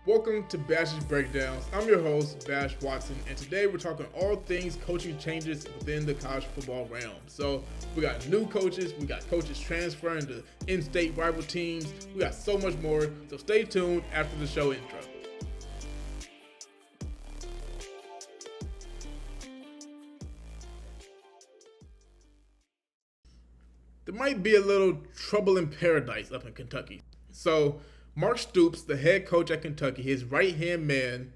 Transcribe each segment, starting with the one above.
Welcome to Bash's Breakdowns. I'm your host, Bash Watson, and today we're talking all things coaching changes within the college football realm. So we got new coaches, we got coaches transferring to in-state rival teams, we got so much more, so stay tuned after the show intro. There might be a little trouble in paradise up in Kentucky. So Mark Stoops, the head coach at Kentucky, his right-hand man,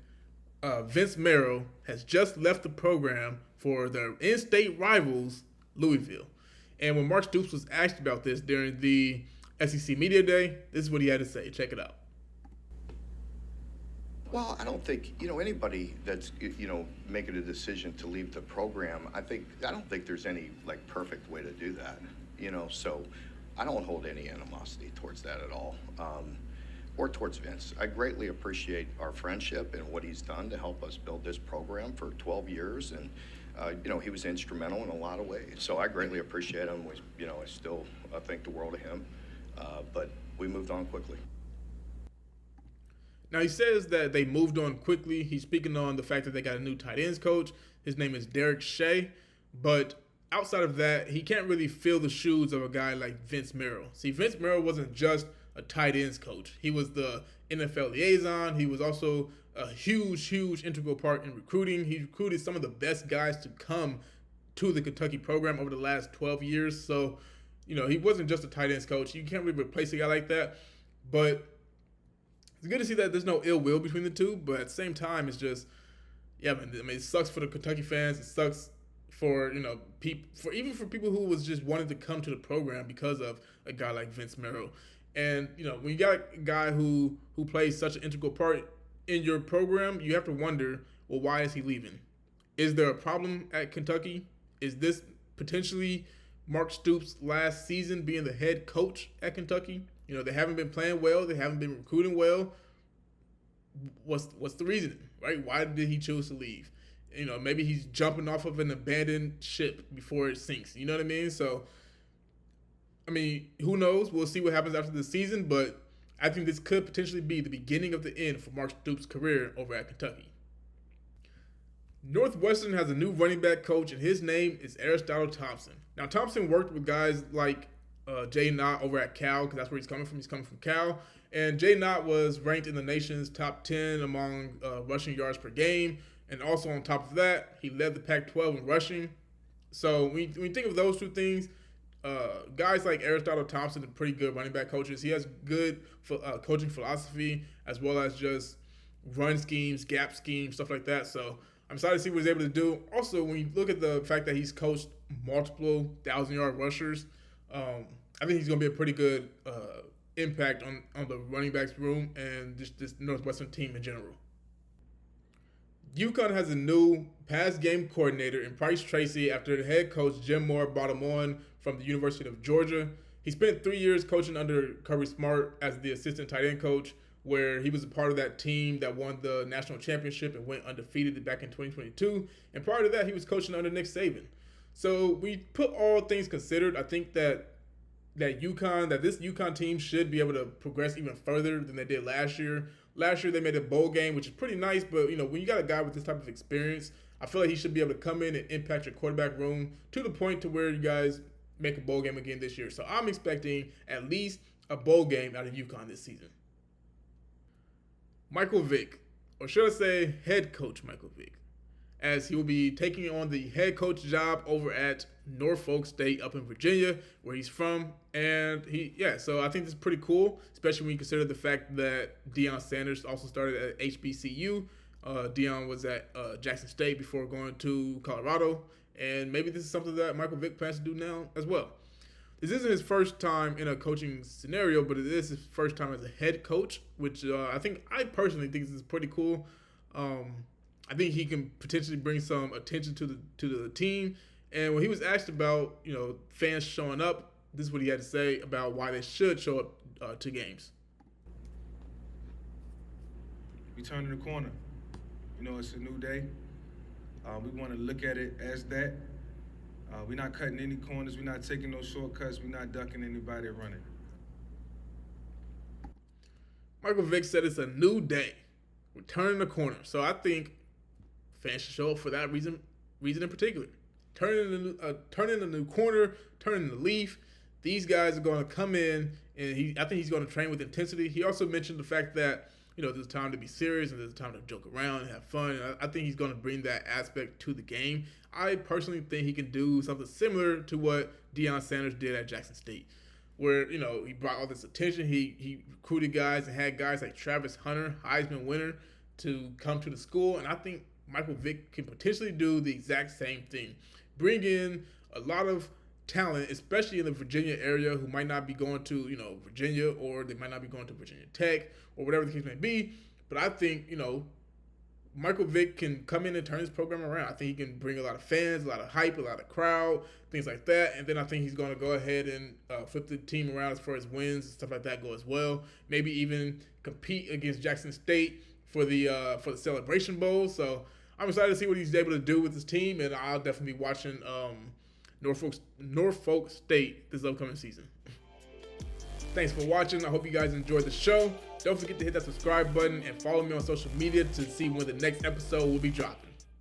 Vince Marrow, has just left the program for their in-state rivals, Louisville. And when Mark Stoops was asked about this during the SEC Media Day, this is what he had to say. Check it out. Well, I don't think, anybody that's, making a decision to leave the program, I don't think there's any, perfect way to do that, so I don't hold any animosity towards that at all. Or towards Vince. I greatly appreciate our friendship and what he's done to help us build this program for 12 years. And, he was instrumental in a lot of ways. So I greatly appreciate him. I still think the world of him. But we moved on quickly. Now, he says that they moved on quickly. He's speaking on the fact that they got a new tight ends coach. His name is Derek Shea. But outside of that, he can't really fill the shoes of a guy like Vince Marrow. See, Vince Marrow wasn't just a tight ends coach. He was the NFL liaison. He was also a huge integral part in recruiting. He recruited some of the best guys to come to the Kentucky program over the last 12 years. So, he wasn't just a tight ends coach. You can't really replace a guy like that. But it's good to see that there's no ill will between the two. But at the same time, it's just, it sucks for the Kentucky fans. It sucks for for people who was just wanted to come to the program because of a guy like Vince Marrow. And, when you got a guy who plays such an integral part in your program, you have to wonder, well, why is he leaving? Is there a problem at Kentucky? Is this potentially Mark Stoops' last season being the head coach at Kentucky? They haven't been playing well. They haven't been recruiting well. What's the reason, right? Why did he choose to leave? Maybe he's jumping off of an abandoned ship before it sinks. You know what I mean? So, who knows? We'll see what happens after the season, but I think this could potentially be the beginning of the end for Mark Stoops' career over at Kentucky. Northwestern has a new running back coach, and his name is Aristotle Thompson. Now, Thompson worked with guys like Jay Knott over at Cal, because that's where he's coming from. He's coming from Cal. And Jay Knott was ranked in the nation's top 10 among rushing yards per game. And also on top of that, he led the Pac-12 in rushing. So when you think of those two things, guys like Aristotle Thompson are pretty good running back coaches. He has good coaching philosophy as well as just run schemes, gap schemes, stuff like that. So I'm excited to see what he's able to do. Also, when you look at the fact that he's coached multiple 1,000-yard rushers, I think he's going to be a pretty good impact on the running backs room and just this Northwestern team in general. UConn has a new pass game coordinator in Price Tracy after the head coach Jim Moore brought him on from the University of Georgia. He spent 3 years coaching under Kirby Smart as the assistant tight end coach, where he was a part of that team that won the national championship and went undefeated back in 2022. And prior to that, he was coaching under Nick Saban. So we put all things considered, I think that this UConn team should be able to progress even further than they did last year. Last year, they made a bowl game, which is pretty nice. But, when you got a guy with this type of experience, I feel like he should be able to come in and impact your quarterback room to the point to where you guys make a bowl game again this year. So I'm expecting at least a bowl game out of UConn this season. Michael Vick, or should I say head coach Michael Vick, as he will be taking on the head coach job over at Norfolk State up in Virginia, where he's from. And so I think this is pretty cool, especially when you consider the fact that Deion Sanders also started at HBCU. Deion was at Jackson State before going to Colorado. And maybe this is something that Michael Vick plans to do now as well. This isn't his first time in a coaching scenario, but it is his first time as a head coach, which I personally think this is pretty cool. I think he can potentially bring some attention to the team. And when he was asked about, fans showing up, this is what he had to say about why they should show up to games. We turning the corner. It's a new day. We want to look at it as that. We're not cutting any corners. We're not taking no shortcuts. We're not ducking anybody running. Michael Vick said it's a new day. We're turning the corner. So I think fans should show up for that reason in particular. Turning the new corner, turning the leaf. These guys are going to come in, and I think he's going to train with intensity. He also mentioned the fact that, there's time to be serious and there's time to joke around and have fun. And I think he's going to bring that aspect to the game. I personally think he can do something similar to what Deion Sanders did at Jackson State, where, he brought all this attention. He recruited guys and had guys like Travis Hunter, Heisman winner, to come to the school. And I think Michael Vick can potentially do the exact same thing. Bring in a lot of talent, especially in the Virginia area, who might not be going to, Virginia, or they might not be going to Virginia Tech, or whatever the case may be. But I think, Michael Vick can come in and turn his program around. I think he can bring a lot of fans, a lot of hype, a lot of crowd, things like that. And then I think he's going to go ahead and flip the team around as far as wins and stuff like that go as well. Maybe even compete against Jackson State for the Celebration Bowl. So I'm excited to see what he's able to do with his team, and I'll definitely be watching Norfolk State this upcoming season. Thanks for watching. I hope you guys enjoyed the show. Don't forget to hit that subscribe button and follow me on social media to see when the next episode will be dropping.